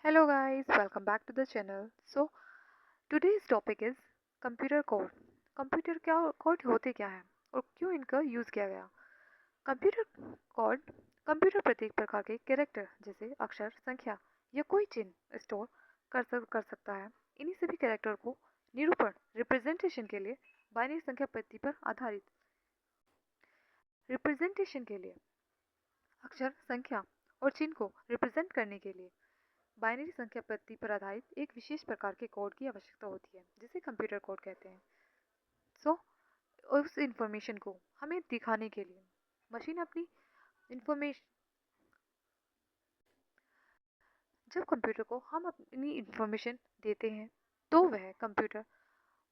Hello guys, welcome back to the channel. Today's topic is computer code. Computer क्या code होते क्या हैं और क्यों इनका यूज़ किया गया। कंप्यूटर कोड कंप्यूटर प्रत्येक प्रकार के कैरेक्टर जैसे अक्षर, संख्या या कोई चिन्ह स्टोर कर सकता है। इन्हीं सभी कैरेक्टर को निरूपण रिप्रेजेंटेशन के लिए बाइनरी संख्या पद्धति पर आधारित रिप्रेजेंटेशन के लिए अक्षर, संख्या और चिन्ह को रिप्रेजेंट करने के लिए बाइनरी संख्या पद्धति पर आधारित एक विशेष प्रकार के कोड की आवश्यकता होती है जिसे कंप्यूटर कोड कहते हैं। सो उस इंफॉर्मेशन को हमें दिखाने के लिए मशीन अपनी इंफॉर्मेशन जब कंप्यूटर को हम अपनी इंफॉर्मेशन देते हैं तो वह कंप्यूटर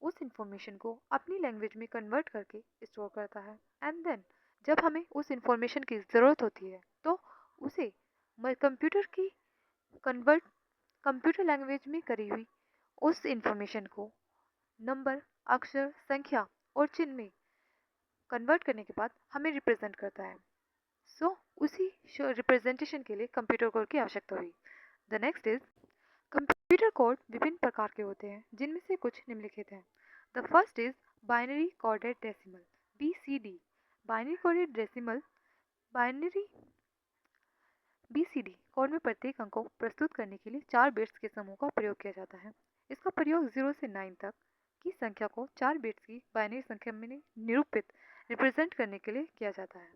उस इंफॉर्मेशन को अपनी लैंग्वेज में कन्वर्ट करके स्टोर करता है एंड देन जब हमें उस इंफॉर्मेशन की ज़रूरत होती है तो उसे कंप्यूटर की कन्वर्ट कंप्यूटर लैंग्वेज में करी हुई उस इंफॉर्मेशन को नंबर, अक्षर, संख्या और चिन्ह में कन्वर्ट करने के बाद हमें रिप्रेजेंट करता है। उसी रिप्रेजेंटेशन के लिए कंप्यूटर कोड की आवश्यकता हुई। The next is computer code विभिन्न प्रकार के होते हैं जिनमें से कुछ निम्नलिखित हैं। The first is binary coded decimal BCD। Binary coded decimal binary BCD code में प्रत्येक अंक को प्रस्तुत करने के लिए 4 बिट्स के समूह का प्रयोग किया जाता है। इसका प्रयोग 0 से 9 तक की संख्या को 4 बिट्स की बाइनरी संख्या में निरूपित रिप्रेजेंट करने के लिए किया जाता है।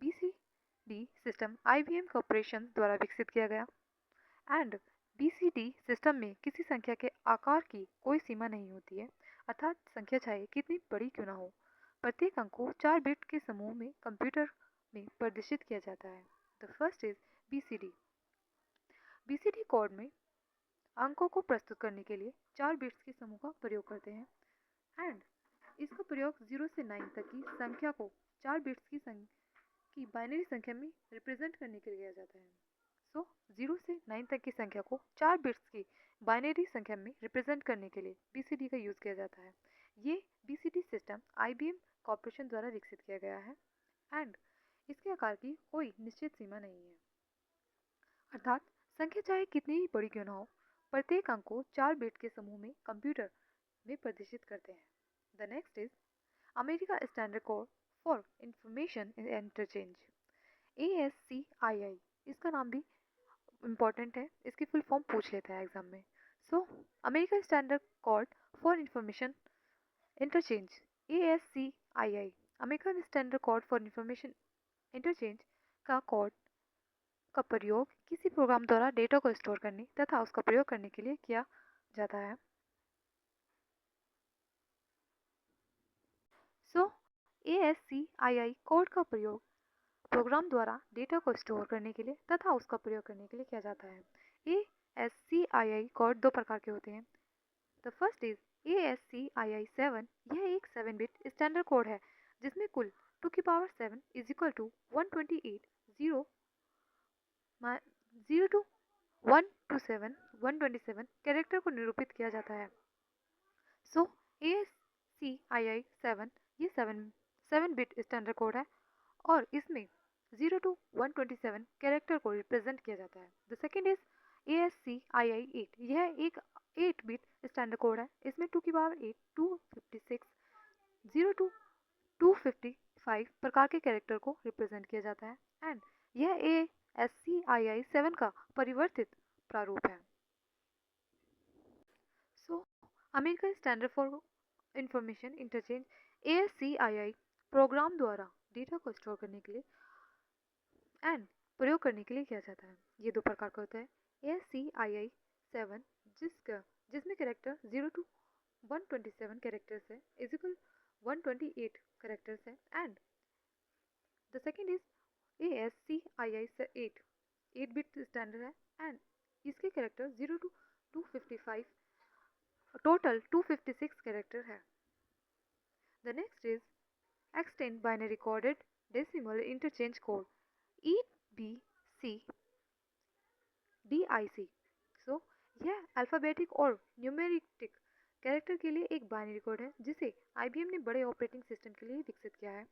BCD सिस्टम IBM कॉर्पोरेशन द्वारा विकसित किया गया एंड BCD सिस्टम में किसी संख्या के आकार की कोई सीमा नहीं होती है, अर्थात संख्या चाहे कितनी बड़ी क्यों ना हो, प्रत्येक अंक को 4 बिट के समूह में कंप्यूटर में प्रदर्शित किया जाता है। The first is BCD। BCD code में अंकों को प्रस्तुत करने के लिए 4 बिट्स के समूह का प्रयोग करते हैं एंड इसका प्रयोग 0 से 9 तक की संख्या को 4 बिट्स की बाइनरी संख्या में रिप्रेजेंट करने के लिए किया जाता है। 0 से 9 तक की संख्या को 4 बिट्स की बाइनरी संख्या में रिप्रेजेंट करने के लिए BCD का यूज़ किया जाता है। ये BCD सिस्टम IBM कॉर्पोरेशन द्वारा विकसित किया गया है एंड इसके आकार की कोई निश्चित सीमा नहीं है, अर्थात संख्या चाहे कितनी ही बड़ी क्यों ना हो, प्रत्येक अंक को 4 बिट के समूह में कंप्यूटर में प्रदर्शित करते हैं। The next is America standard code for information interchange ASCII। इसका नाम भी इम्पॉर्टेंट है, इसकी फुल फॉर्म पूछ लेता है एग्जाम में। America standard code for information interchange ASCII American standard code for information interchange का कोड का प्रयोग किसी प्रोग्राम द्वारा डेटा को स्टोर करने तथा उसका प्रयोग करने के लिए किया जाता है। ASCII कोड का प्रयोग प्रोग्राम द्वारा डेटा को स्टोर करने के लिए तथा उसका प्रयोग करने के लिए किया जाता है। ASCII कोड दो प्रकार के होते हैं। The first is ASCII 7। यह एक 7 बिट स्टैंडर्ड कोड है जिसमें कुल 2 की power 7 is equal to 128 0 to 127 127 character को निरूपित किया जाता है। ASCII 7 ये 7 बिट स्टैंडर्ड कोड है और इसमें 0 टू 127 कैरेक्टर को रिप्रेजेंट किया जाता है। The second is ASCII 8। यह एक 8 बिट स्टैंडर्ड कोड है, इसमें 2 की पावर 8 256 0 टू 255 प्रकार के कैरेक्टर को रिप्रेजेंट किया जाता है एंड यह ASCII 7 का परिवर्तित प्रारूप है। American standard for information interchange ASCII program द्वारा डेटा को स्टोर करने के लिए एंड प्रयोग करने के लिए किया जाता है। ये दो प्रकार का होता है। ASCII 7 जिसमें कैरेक्टर 0 टू 127 कैरेक्टर्स है इज इक्वल 128 कैरेक्टर्स है and the second is ASCII 8 bit standard है एंड इसके कैरेक्टर 0 टू 255 टोटल 256 कैरेक्टर है। The next is extend binary coded decimal interchange code EBCDIC। यह अल्फ़ाबेटिक और न्यूमेरिक कैरेक्टर के लिए एक बाइनरी कोड है जिसे IBM ने बड़े ऑपरेटिंग सिस्टम के लिए विकसित किया है।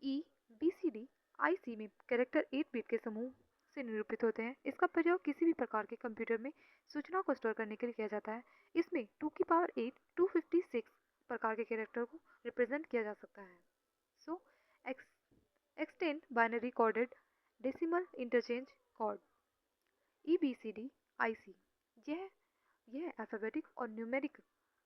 EBCDIC में कैरेक्टर 8 बिट के समूह से निरूपित होते हैं। इसका प्रयोग किसी भी प्रकार के कंप्यूटर में सूचना को स्टोर करने के लिए किया जाता है। इसमें 2 की पावर 8 256 प्रकार के कैरेक्टर को रिप्रेजेंट किया जा सकता है। So extend binary coded decimal interchange code EBCD IC। यह अल्फाबेटिक और न्यूमेरिक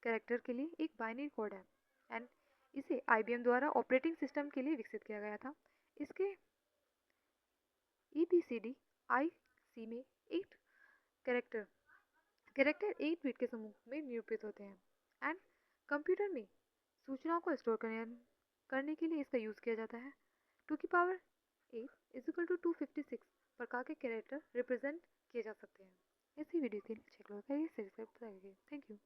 कैरेक्टर के लिए एक बाइनरी कोड है एंड इसे IBM द्वारा ऑपरेटिंग सिस्टम के लिए विकसित किया गया था। इसके EBCD IC में 8 कैरेक्टर कैरेक्टर 8 बिट के समूह में निरूपित होते हैं एंड कंप्यूटर में सूचनाओं को स्टोर करने के लिए इसका यूज़ किया जाता है। 2 की पावर 8 इज इक्वल टू 256 प्रकार के कैरेक्टर रिप्रेजेंट किए जा सकते हैं। ऐसी वीडियो के लिए चेक करिए, सब्सक्राइब करिए। Thank you.